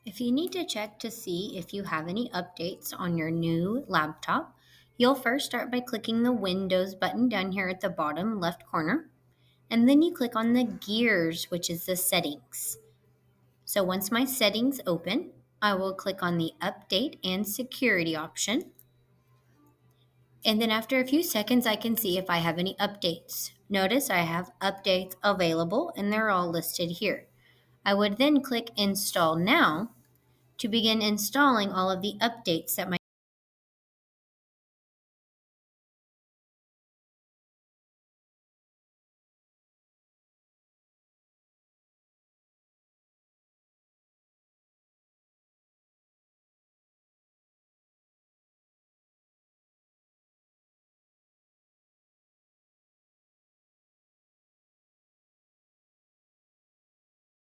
If you need to check to see if you have any updates on your new laptop, you'll first start by clicking the Windows button down here at the bottom left corner, and then you click on the gears, which is the settings. So once my settings open, I will click on the update and security option. And then after a few seconds, I can see if I have any updates. Notice I have updates available and they're all listed here. I would then click install now to begin installing all of the updates that my